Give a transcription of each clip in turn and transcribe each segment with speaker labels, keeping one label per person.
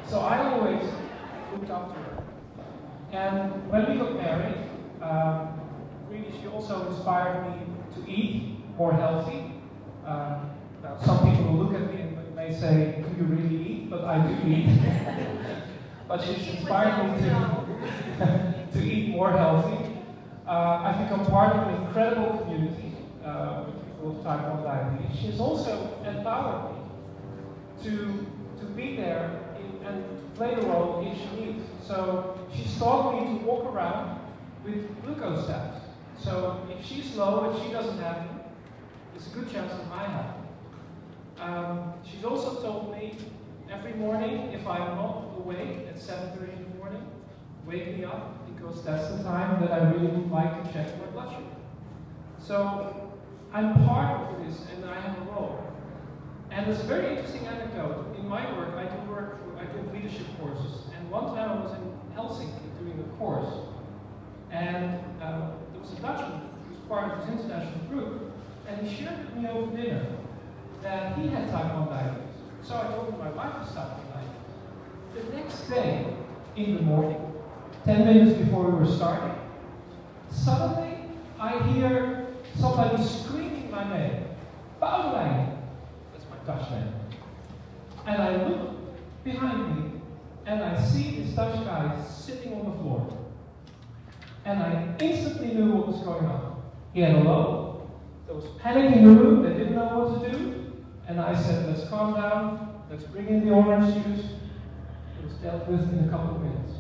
Speaker 1: So I always looked up to her. And when we got married, really she also inspired me to eat more healthy. Now some people will look at me and may say, do you really eat? But I do eat. But she's inspired me to eat more healthy. I've become part of an incredible community with people with type 1 diabetes. She's also empowered me to be there and to play the role if she needs. So she's taught me to walk around with glucose stabs. So if she's low and she doesn't have them, there's a good chance that I have them. She's also told me every morning, if I'm not awake at 7:30 in the morning, wake me up, because that's the time that I really would like to check my blood sugar. So I'm part of this and I have a role. And there's a very interesting anecdote. In my work, I do leadership courses. And one time I was in Helsinki doing a course. And there was a Dutchman who was part of this international group. And he shared with me over dinner that he had type 1 diabetes. So I told him my wife has type 1 diabetes. The next day, in the morning, 10 minutes before we were starting, suddenly I hear somebody screaming my name. Boudewijn! That's my Dutch name. And I look behind me and I see this Dutch guy sitting on the floor. And I instantly knew what was going on. He had a low. There was panic in the room. They didn't know what to do. And I said, let's calm down. Let's bring in the orange juice. It was dealt with in a couple of minutes.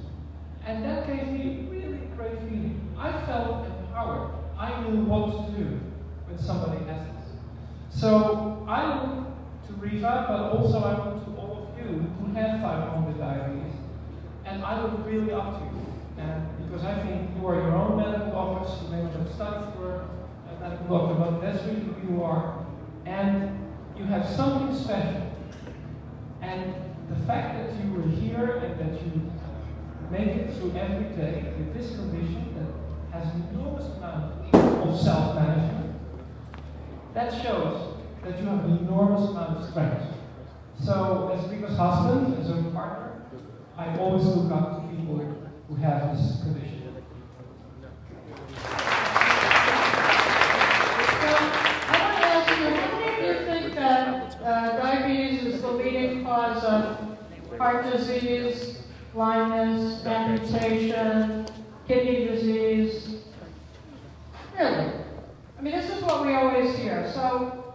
Speaker 1: And that gave me a really great feeling. I felt empowered. I knew what to do when somebody has this. So I look to Riva, but also I look to all of you who have type 1 with diabetes. And I look really up to you. And because I think you are your own medical doctors, you may not have studied for a medical doctor, but that's really who you are. And you have something special. And the fact that you were here and that you make it through every day with this condition that has an enormous amount of self-management, that shows that you have an enormous amount of strength. So as Riva's husband, as a partner, I always look up to people who have this condition.
Speaker 2: Diabetes is the leading cause of heart disease, blindness, amputation, kidney disease. Really? I mean, this is what we always hear. So,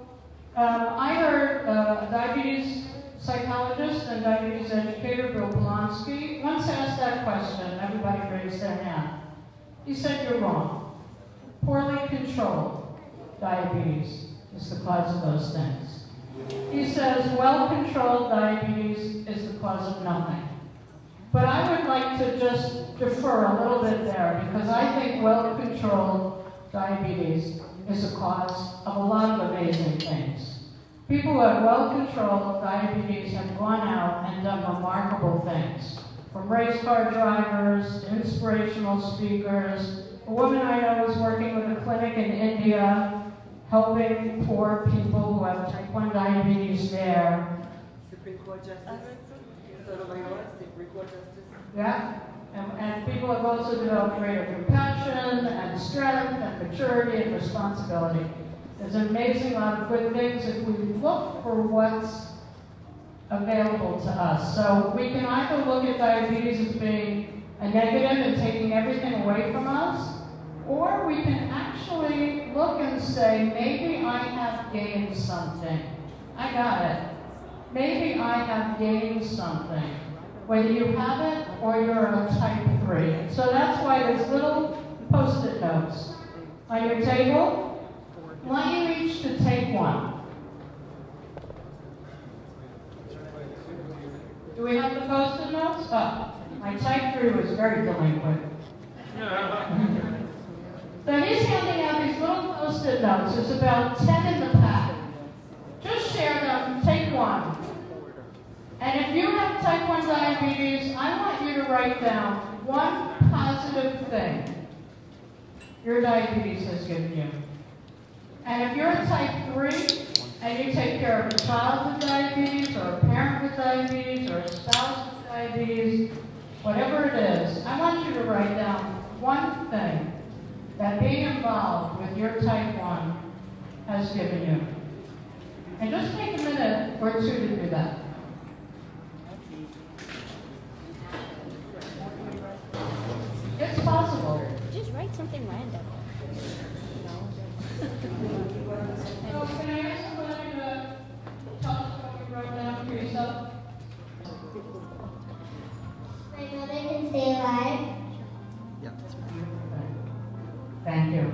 Speaker 2: I heard a diabetes psychologist and diabetes educator, Bill Polonsky, once asked that question. Everybody raised their hand. He said, you're wrong. Poorly controlled diabetes is the cause of those things. He says, well-controlled diabetes is the cause of nothing. But I would like to just defer a little bit there, because I think well-controlled diabetes is a cause of a lot of amazing things. People who have well-controlled diabetes have gone out and done remarkable things. From race car drivers, to inspirational speakers. A woman I know is working with a clinic in India, helping poor people who have type 1 diabetes there.
Speaker 3: Supreme Court Justice.
Speaker 2: Yeah, and people have also developed greater compassion and strength and maturity and responsibility. There's an amazing lot of good things if we look for what's available to us. So we can either look at diabetes as being a negative and taking everything away from us, or we can actually look and say, maybe I have gained something. I got it. Maybe I have gained something. Whether you have it or you're a type 3. So that's why there's little post-it notes on your table. I want you each to take one. Do we have the post-it notes? Oh, my type 3 was very delinquent. So he's handing out these little post-it notes. There's about 10 in the pack. Just share them, take one. And if you have type 1 diabetes, I want you to write down one positive thing your diabetes has given you. And if you're a type 3 and you take care of a child with diabetes, or a parent with diabetes, or a spouse with diabetes, diabetes, whatever it is, I want you to write down one thing that being involved with your type 1 has given you. And just take a minute or two to do that. It's possible.
Speaker 4: Just write something random.
Speaker 2: So can I ask somebody to tell us what you wrote down for yourself?
Speaker 5: My mother can stay alive.
Speaker 2: Thank you.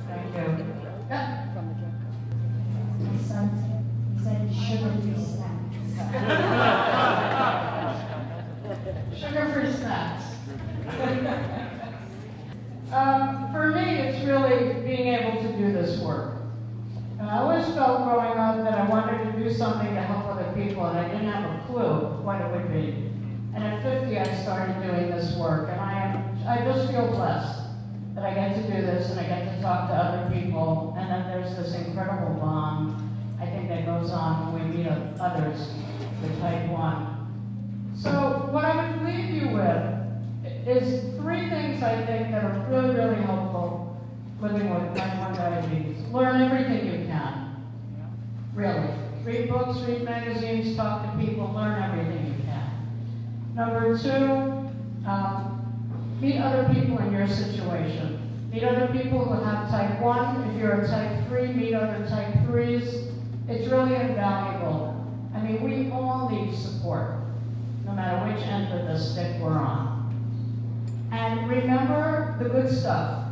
Speaker 2: Thank you. Yeah.
Speaker 5: My son said sugar-free snacks.
Speaker 2: Sugar-free snacks. For me, it's really being able to do this work. I always felt growing up that I wanted to do something to help other people, and I didn't have a clue what it would be. And at 50, I started doing this work, and I just feel blessed that I get to do this, and I get to talk to other people, and then there's this incredible bond, I think, that goes on when we meet others with type 1. So what I would leave you with is 3 things I think that are really, really helpful living with type 1 diabetes. Learn everything you can. Really. Read books, read magazines, talk to people, learn everything you can. Number 2, meet other people in your situation. Meet other people who have type 1. If you're a type 3, meet other type 3s. It's really invaluable. I mean, we all need support, no matter which end of the stick we're on. And remember the good stuff,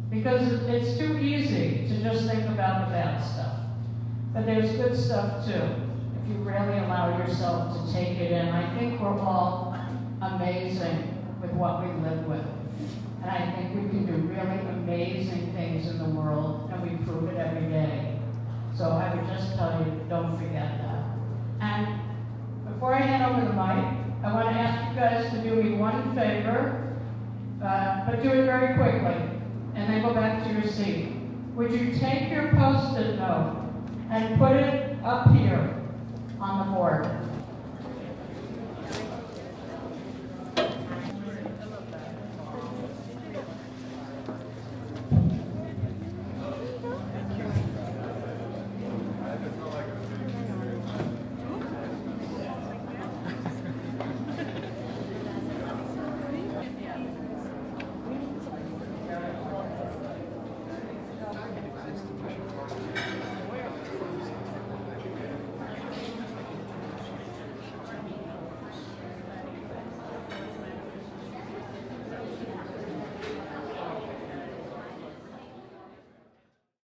Speaker 2: because it's too easy to just think about the bad stuff. But there's good stuff too, if you really allow yourself to take it in. I think we're all amazing with what we live with. And I think we can do really amazing things in the world, and we prove it every day. So I would just tell you, don't forget that. And before I hand over the mic, I want to ask you guys to do me one favor, but do it very quickly, and then go back to your seat. Would you take your Post-it note and put it up here on the board?